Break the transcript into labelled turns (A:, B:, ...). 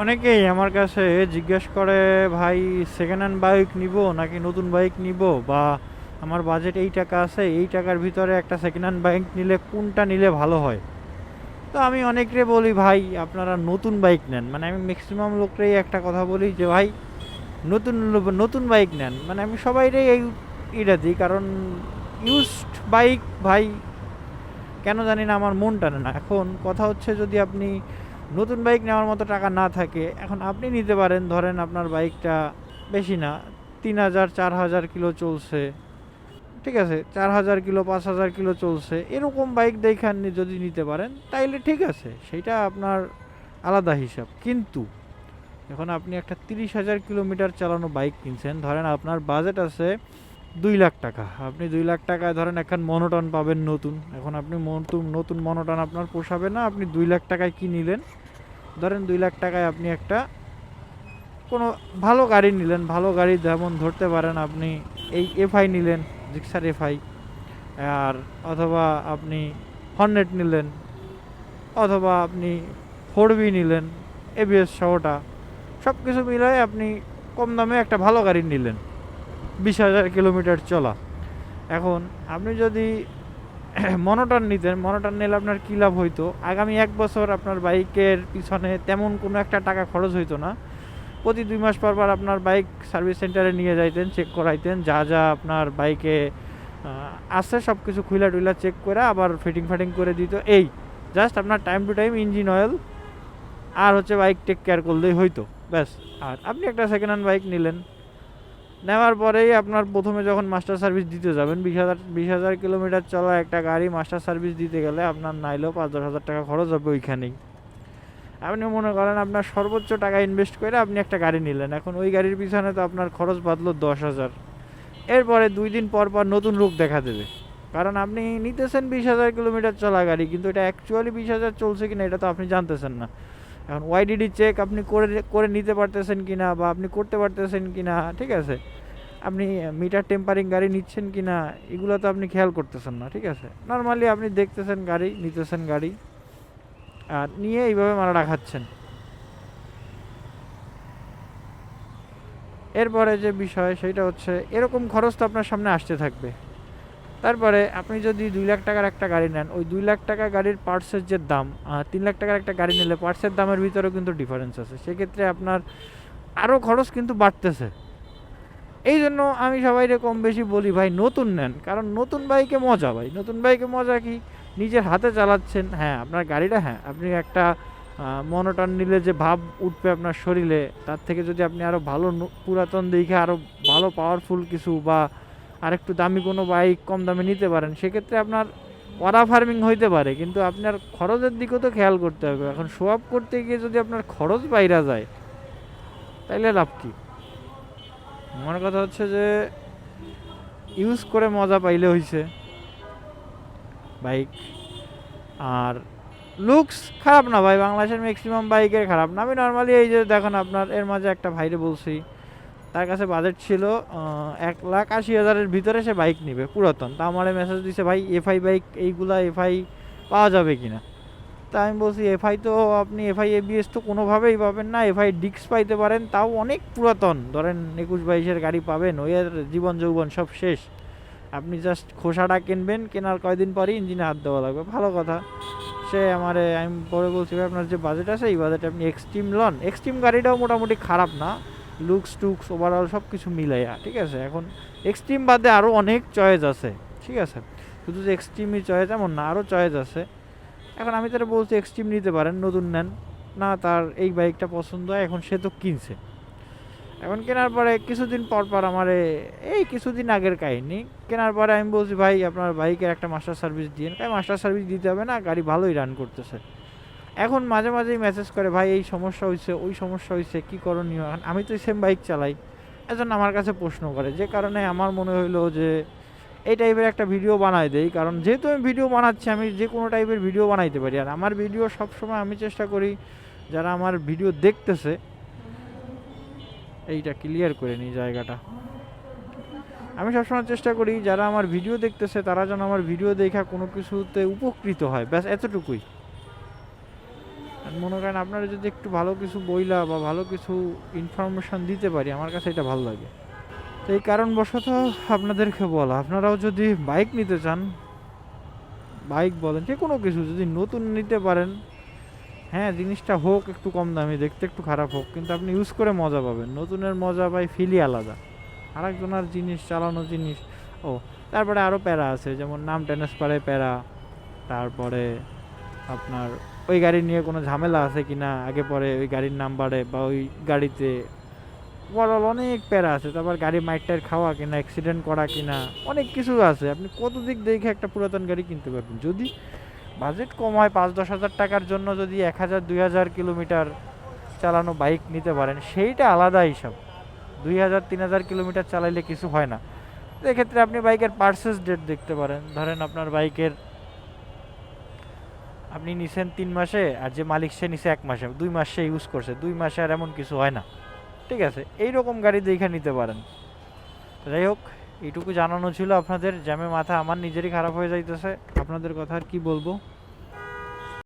A: অনেকেই আমার কাছে জিজ্ঞেস করে, ভাই সেকেন্ড হ্যান্ড বাইক নিব নাকি নতুন বাইক নিব, বা আমার বাজেট এই টাকা আছে, এই টাকার ভিতরে একটা সেকেন্ড হ্যান্ড বাইক নিলে কোনটা নিলে ভালো হয়। তো আমি অনেকরে বলি, ভাই আপনারা নতুন বাইক নেন। মানে আমি ম্যাক্সিমাম লোকরেই একটা কথা বলি যে ভাই নতুন নতুন বাইক নেন। মানে আমি সবাইরে এই এটা দিই, কারণ ইউজড বাইক ভাই কেন জানি না আমার মন টানে না। এখন কথা হচ্ছে, যদি আপনি নতুন বাইক নেওয়ার মতো টাকা না থাকে, এখন আপনি নিতে পারেন, ধরেন আপনার বাইকটা বেশি না, 3000 4000 কিলো চলছে, ঠিক আছে, 4000 কিলো 5000 কিলো চলছে, এরকম বাইক দেখে যদি নিতে পারেন তাইলে ঠিক আছে, সেটা আপনার আলাদা হিসাব। কিন্তু এখন আপনি একটা 30,000 কিলোমিটার চালানো বাইক কিনছেন, ধরেন আপনার বাজেট আছে 2 লাখ টাকা, আপনি 2 লাখ টাকায় ধরেন এখন মনোটন পাবেন নতুন। এখন আপনি নতুন নতুন মনোটন আপনার পোষাবে না, আপনি 2 লাখ টাকায় কি নিলেন, ধরেন 2 লাখ টাকায় আপনি একটা কোনো ভালো গাড়ি নিলেন। ভালো গাড়ি যেমন ধরতে পারেন আপনি এই এফআই নিলেন, জিক্সার এফআই, আর অথবা আপনি হর্নেট নিলেন, অথবা আপনি 4বি নিলেন এবিএস সহটা, সব কিছু মিলাই আপনি কম দামে একটা ভালো গাড়ি নিলেন, 20,000 কিলোমিটার চলা। এখন আপনি যদি মনোটন নিতেন, মনোটন নিলে আপনার কী লাভ হইতো, আগামী 1 বছর আপনার বাইকের পিছনে তেমন কোনো একটা টাকা খরচ হইতো না। প্রতি 2 মাস পর পর আপনার বাইক সার্ভিস সেন্টারে নিয়ে যাইতেন, চেক করাইতেন, যা যা আপনার বাইকে আছে সব কিছু খুইলা টুইলা চেক করে আবার ফিটিং ফাটিং করে দিত। এই জাস্ট আপনার time to time engine oil আর হচ্ছে বাইক টেক কেয়ার করলেই হইতো, ব্যাস। আর আপনি একটা সেকেন্ড হ্যান্ড বাইক নিলেন, নেওয়ার পরেই আপনার প্রথমে যখন মাস্টার সার্ভিস দিতে যাবেন, 20,000 কিলোমিটার চলা একটা গাড়ি মাস্টার সার্ভিস দিতে গেলে আপনার নাইলেও 5-10 হাজার টাকা খরচ হবে ওইখানেই। আপনি মনে করেন আপনার সর্বোচ্চ টাকা ইনভেস্ট করে আপনি একটা গাড়ি নিলেন, এখন ওই গাড়ির পিছনে তো আপনার খরচ বাঁধলো 10,000। এরপরে 2 দিন পর পর নতুন রূপ দেখা দেবে, কারণ আপনি নিতেছেন 20,000 কিলোমিটার চলা গাড়ি, কিন্তু এটা অ্যাকচুয়ালি 20,000 চলছে কিনা এটা তো আপনি জানতেছেন না। এখন ওয়াইডিডি চেক আপনি করে করে নিতে পারতেছেন কিনা, বা আপনি করতে পারতেছেন কিনা, ঠিক আছে, আপনি মিটার টেম্পারিং গাড়ি নিচ্ছেন কিনা, এগুলো তো আপনি খেয়াল করতেছেন না, ঠিক আছে। নর্মালি আপনি দেখতেছেন গাড়ি, নিতেছেন গাড়ি, আর নিয়ে এইভাবে মারাটা খাচ্ছেন। এরপরে যে বিষয় সেটা হচ্ছে, এরকম খরচ তো আপনার সামনে আসতে থাকবে। তারপরে আপনি যদি 2 লাখ টাকার একটা গাড়ি নেন, ওই 2 লাখ টাকা গাড়ির পার্টসের যে দাম, 3 লাখ টাকার একটা গাড়ি নিলে পার্টসের দামের ভিতরেও কিন্তু ডিফারেন্স আছে, সেক্ষেত্রে আপনার আরও খরচ কিন্তু বাড়তেছে। এই জন্য আমি সবাইকে কম বেশি বলি, ভাই নতুন নেন, কারণ নতুন বাইকে মজা, ভাই নতুন বাইকে মজা কি, নিজের হাতে চালাচ্ছেন, হ্যাঁ আপনার গাড়িটা, হ্যাঁ আপনি একটা মনোটন নিলে যে ভাব উঠবে আপনার শরীরে, তার থেকে যদি আপনি আরও ভালো পুরাতন দেখে আরও ভালো পাওয়ারফুল কিছু বা আরেকটু দামি কোনো বাইক কম দামে নিতে পারেন, সেক্ষেত্রে আপনার ওয়ারা ফার্মিং হইতে পারে, কিন্তু আপনার খরচের দিকেও তো খেয়াল করতে হবে। এখন শো আপ করতে গিয়ে যদি আপনার খরচ বাইরা যায়, তাইলে লাভ কী? আমার কথা হচ্ছে যে ইউজ করে মজা পাইলে হইছে বাইক। আর লুকস খারাপ না ভাই, বাংলাদেশের ম্যাক্সিমাম বাইকের খারাপ না। আমি নর্মালি এই যে দেখুন, আপনার এর মাঝে একটা ভাইরে বলছি, তার কাছে বাজেট ছিল 1,80,000-এর ভিতরে, সে বাইক নিবে পুরাতন। তা আমার মেসেজ দিছে, ভাই এফআই বাইক এইগুলা এফআই পাওয়া যাবে কিনা। তা আমি বলছি, এফআই তো আপনি এফআই এবিএস তো কোনোভাবেই পাবেন না, এফআই ডিক্স পাইতে পারেন, তাও অনেক পুরাতন, ধরেন 21-22-এর গাড়ি পাবেন, ওই আর জীবন যৌবন সব শেষ। আপনি জাস্ট খোসাটা কিনবেন, কেনার কয়দিন পরই ইঞ্জিনে হাত দেওয়া লাগবে, ভালো কথা। সে আমারে, আমি পরে বলছি, ভাই আপনার যে বাজেট আছে এই বাজেটে আপনি এক্সট্রিম লন। এক্সট্রিম গাড়িটাও মোটামুটি খারাপ না, লুকস টুকস ওভারঅল সব কিছু মিলাইয়া, ঠিক আছে। এখন এক্সট্রিম বাদে আরও অনেক চয়েস আছে, ঠিক আছে, শুধু যে এক্সট্রিমই চয়েস এমন না, আরও চয়েস আছে। এখন আমি তারা বলছি এক্সট্রিম নিতে পারেন, নতুন নেন না, তার এই বাইকটা পছন্দ হয়, এখন সে তো কিনছে। এখন কেনার পরে কিছুদিন পর পর আমার, এই কিছুদিন আগের কাহিনী, কেনার পরে আমি বলছি, ভাই আপনার বাইকের একটা মাস্টার সার্ভিস দিন। তাই মাস্টার সার্ভিস দিতে হবে না, গাড়ি ভালোই রান করতেছে। এখন মাঝে মাঝেই মেসেজ করে, ভাই এই সমস্যা হয়েছে, ওই সমস্যা হয়েছে, কী করণীয়। এখন আমি তো সেম বাইক চালাই, এজন্য আমার কাছে প্রশ্ন করে, যে কারণে আমার মনে হইলো যে এই টাইপের একটা ভিডিও বানাই দেই। কারণ যেহেতু আমি ভিডিও বানাচ্ছি, আমি যে কোনো টাইপের ভিডিও বানাইতে পারি। আর আমার ভিডিও সবসময় আমি চেষ্টা করি, যারা আমার ভিডিও দেখতেছে, এইটা ক্লিয়ার করে নিই জায়গাটা, আমি সবসময় চেষ্টা করি যারা আমার ভিডিও দেখতেছে তারা যেন আমার ভিডিও দেখা কোনো কিছুতে উপকৃত হয়, ব্যাস এতটুকুই। মনে করেন আপনারা যদি একটু ভালো কিছু বইলা বা ভালো কিছু ইনফরমেশন দিতে পারি, আমার কাছে এটা ভালো লাগে। তো এই কারণবশত আপনাদেরকে বলা, আপনারাও যদি বাইক নিতে চান, বাইক বলেন যে কোনো কিছু যদি নতুন নিতে পারেন, হ্যাঁ জিনিসটা হোক একটু কম দামি, দেখতে একটু খারাপ হোক, কিন্তু আপনি ইউজ করে মজা পাবেন। নতুনের মজা পাই ফিলই আলাদা। আরেকজনের জিনিস চালানো জিনিস। ও, তারপরে আরও প্যারা আছে, যেমন নাম ট্রান্সফারে প্যারা, তারপরে আপনার ওই গাড়ি নিয়ে কোনো ঝামেলা আছে কিনা আগে পরে, ওই গাড়ির নাম্বারে বা ওই গাড়িতে ওভারঅল অনেক প্যারা আছে। তারপর গাড়ি মাইটার খাওয়া কিনা, অ্যাক্সিডেন্ট করা কিনা, অনেক কিছু আছে। আপনি কত দিক দেখে একটা পুরাতন গাড়ি কিনতে পারবেন। যদি বাজেট কম হয়, 5-10 হাজার টাকার জন্য যদি 1000-2000 কিলোমিটার চালানো বাইক নিতে পারেন, সেইটা আলাদা হিসাব। 2000-3000 কিলোমিটার চালাইলে কিছু হয় না। এক্ষেত্রে আপনি বাইকের পারচেস ডেট দেখতে পারেন। ধরেন আপনার বাইকের আপনি নিছেন 3 মাসে, আর যে মালিক সে নিছে 1 মাসে, 2 মাস সে ইউজ করছে, 2 মাসে আর এমন কিছু হয় না। ঠিক আছে, এইরকম গাড়ি দেখে নিতে পারেন। তো যাই হোক, এইটুকু জানানো ছিল আপনাদের। জ্যামে মাথা আমার নিজেরই খারাপ হয়ে যাইতেছে, আপনাদের কথা আর কি বলবো।